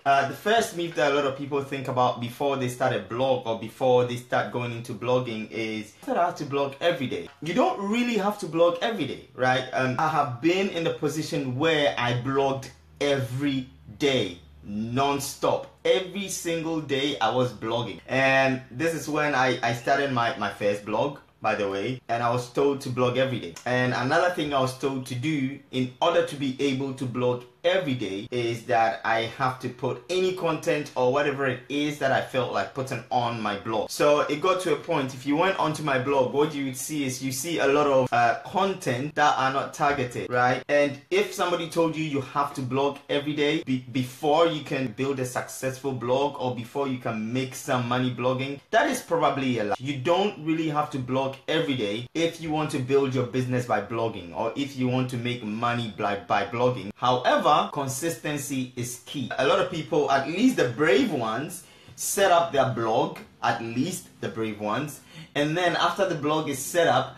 The first myth that a lot of people think about before they start a blog or before they start going into blogging is that I have to blog every day. You don't really have to blog every day, right? I have been in the position where I blogged every day, non-stop. Every single day I was blogging. And this is when I started my first blog, by the way, and I was told to blog every day. And another thing I was told to do in order to be able to blog every day is that I have to put any content or whatever it is that I felt like putting on my blog. So it got to a point, if you went onto my blog, what you would see is you see a lot of content that are not targeted, right? And if somebody told you you have to blog every day before you can build a successful blog or before you can make some money blogging, that is probably a lie. You don't really have to blog every day if you want to build your business by blogging or if you want to make money by blogging. However, consistency is key. A lot of people, at least the brave ones, set up their blog, at least the brave ones, and then after the blog is set up,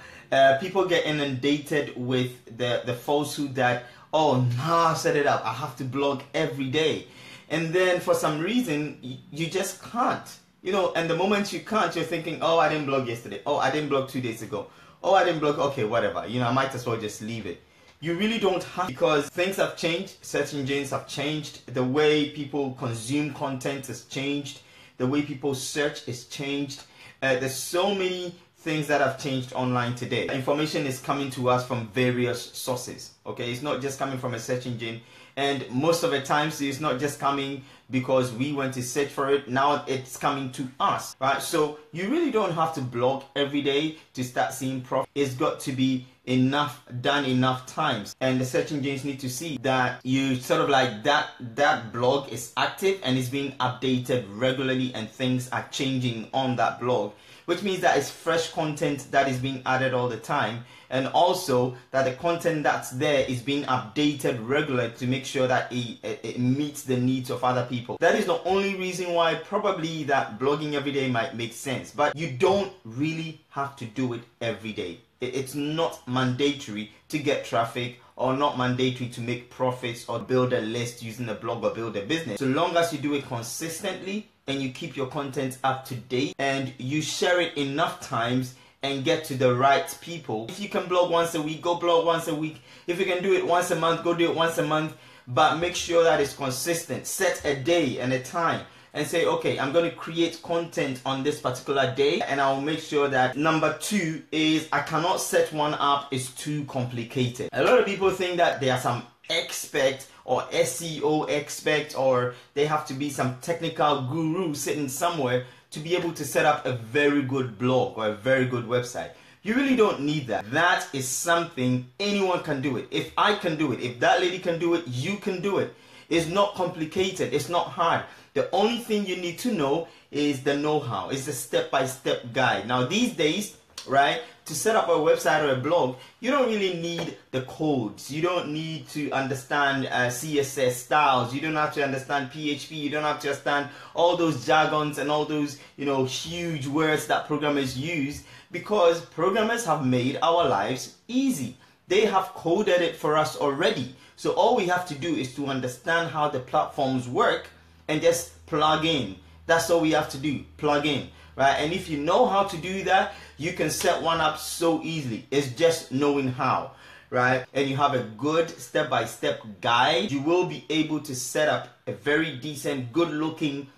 people get inundated with the falsehood that, oh, now I've set it up, I have to blog every day. And then for some reason, you just can't. You know, and the moment you can't, you're thinking, oh, I didn't blog yesterday. Oh, I didn't blog 2 days ago. Oh, I didn't blog, okay, whatever. You know, I might as well just leave it. You really don't have, because things have changed, search engines have changed, the way people consume content has changed, the way people search is changed. There's so many things that have changed online today. Information is coming to us from various sources, okay? It's not just coming from a search engine, and most of the times it's not just coming because we went to search for it. Now it's coming to us, right? So you really don't have to blog every day to start seeing profit. It's got to be done enough times, and the search engines need to see that you sort of like that blog is active and is being updated regularly and things are changing on that blog, which means that it's fresh content that is being added all the time, and also that the content that's there is being updated regularly to make sure that it meets the needs of other people. That is the only reason why probably that blogging every day might make sense, but you don't really have to do it every day. It's not mandatory to get traffic or not mandatory to make profits or build a list using a blog or build a business. So long as you do it consistently and you keep your content up to date and you share it enough times and get to the right people. If you can blog once a week, go blog once a week. If you can do it once a month, go do it once a month, but make sure that it's consistent. Set a day and a time and say, okay, I'm going to create content on this particular day, and I'll make sure that number 2 is I cannot set one up, it's too complicated. A lot of people think that they are some expert or SEO expert, or they have to be some technical guru sitting somewhere to be able to set up a very good blog or a very good website. You really don't need that. That is something anyone can do it. If I can do it, if that lady can do it, you can do it. It's not complicated, it's not hard. The only thing you need to know is the know-how. It's a step-by-step guide. Now these days, right, to set up a website or a blog, you don't really need the codes. You don't need to understand CSS styles. You don't have to understand PHP. You don't have to understand all those jargons and all those, you know, huge words that programmers use, because programmers have made our lives easy. They have coded it for us already. So all we have to do is to understand how the platforms work and just plug in. That's all we have to do, plug in, right? And if you know how to do that, you can set one up so easily. It's just knowing how, right? And you have a good step-by-step guide. You will be able to set up a very decent, good-looking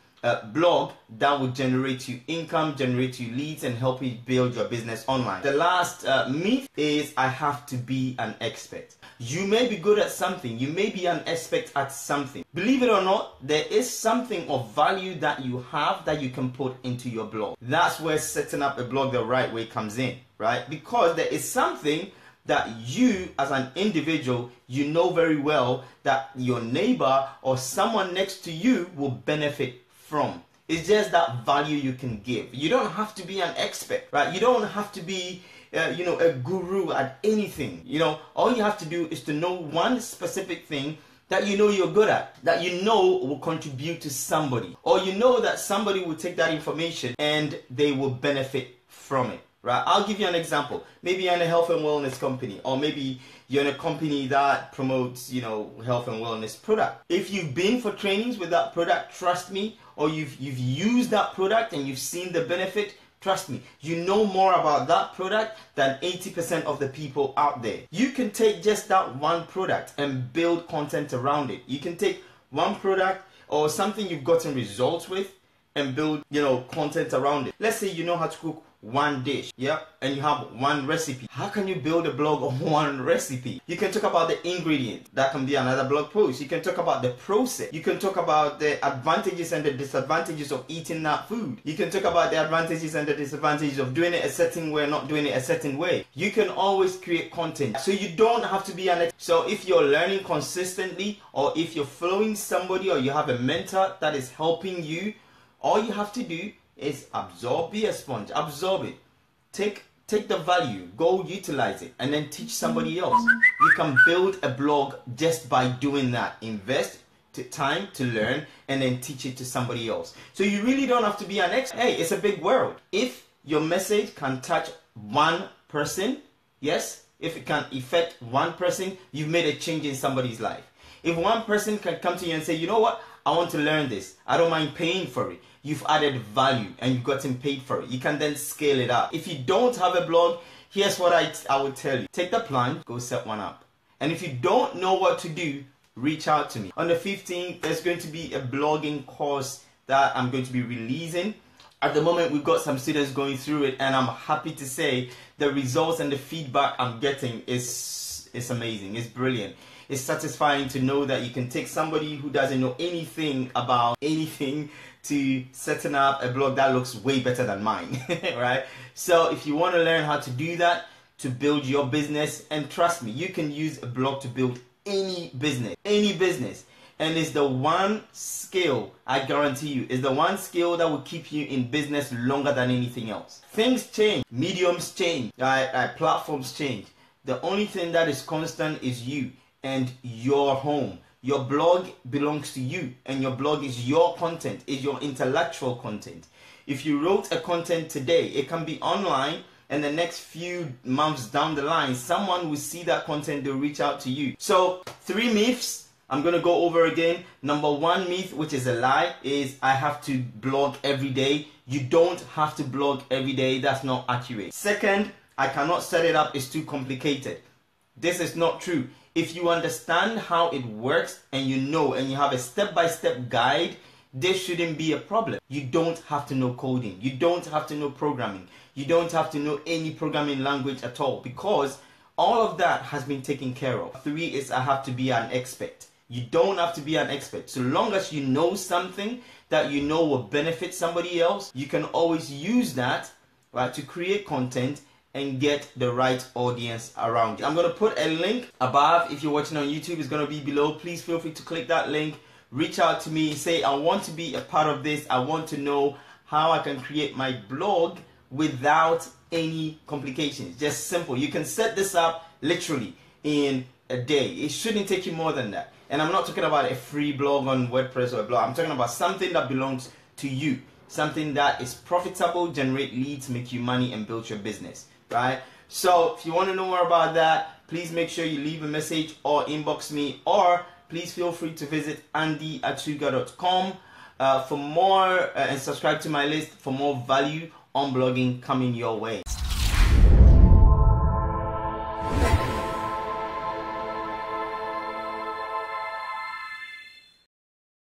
blog that will generate you income, generate you leads, and help you build your business online. The last myth is I have to be an expert. You may be good at something, you may be an expert at something. Believe it or not, there is something of value that you have that you can put into your blog. That's where setting up a blog the right way comes in, right? Because there is something that you as an individual, you know very well that your neighbor or someone next to you will benefit from. It's just that value you can give. You don't have to be an expert, right? You don't have to be you know, a guru at anything. You know, all you have to do is to know one specific thing that you know you're good at, that you know will contribute to somebody, or you know that somebody will take that information and they will benefit from it. right? I'll give you an example. Maybe you're in a health and wellness company, or maybe you're in a company that promotes, you know, health and wellness product. If you've been for trainings with that product, trust me, or you've used that product and you've seen the benefit, trust me, you know more about that product than 80% of the people out there. You can take just that one product and build content around it. You can take one product or something you've gotten results with and build, you know, content around it. Let's say you know how to cook one dish, yeah, and you have one recipe. How can you build a blog on one recipe? You can talk about the ingredient. That can be another blog post. You can talk about the process. You can talk about the advantages and the disadvantages of eating that food. You can talk about the advantages and the disadvantages of doing it a certain way, not doing it a certain way. You can always create content, so you don't have to be an expert. So if you're learning consistently, or if you're following somebody, or you have a mentor that is helping you, all you have to do is absorb, be a sponge, absorb it. Take the value, go utilize it, and then teach somebody else. You can build a blog just by doing that. Invest time to learn and then teach it to somebody else. So you really don't have to be an expert. Hey, it's a big world. If your message can touch one person, yes, if it can affect one person, you've made a change in somebody's life. If one person can come to you and say, you know what, I want to learn this, I don't mind paying for it, you've added value and you've gotten paid for it. You can then scale it up. If you don't have a blog, here's what I would tell you. Take the plan, go set one up. And if you don't know what to do, reach out to me. On the 15th, there's going to be a blogging course that I'm going to be releasing. At the moment, we've got some students going through it, and I'm happy to say the results and the feedback I'm getting is amazing. It's brilliant. It's satisfying to know that you can take somebody who doesn't know anything about anything to setting up a blog that looks way better than mine, right? So if you want to learn how to do that, to build your business, and trust me, you can use a blog to build any business, and it's the one skill, I guarantee you, is the one skill that will keep you in business longer than anything else. Things change, mediums change, platforms change. The only thing that is constant is you and your home. Your blog belongs to you, and your blog is your content, is your intellectual content. If you wrote a content today, it can be online, and the next few months down the line, someone will see that content, they'll reach out to you. So 3 myths I'm going to go over again. Number 1 myth, which is a lie, is I have to blog every day. You don't have to blog every day. That's not accurate. Second, I cannot set it up, it's too complicated. This is not true. If you understand how it works and you know and you have a step-by-step guide, this shouldn't be a problem. You don't have to know coding. You don't have to know programming. You don't have to know any programming language at all, because all of that has been taken care of. 3 is I have to be an expert. You don't have to be an expert. So long as you know something that you know will benefit somebody else, you can always use that, right, to create content and get the right audience around you. I'm going to put a link above. If you're watching on YouTube, it's going to be below. Please feel free to click that link. Reach out to me. Say, I want to be a part of this. I want to know how I can create my blog without any complications. Just simple. You can set this up literally in a day. It shouldn't take you more than that. And I'm not talking about a free blog on WordPress or a blog. I'm talking about something that belongs to you. Something that is profitable, generate leads, make you money, and build your business. Right? So if you want to know more about that, please make sure you leave a message or inbox me, or please feel free to visit andyatuga.com for more and subscribe to my list for more value on blogging coming your way.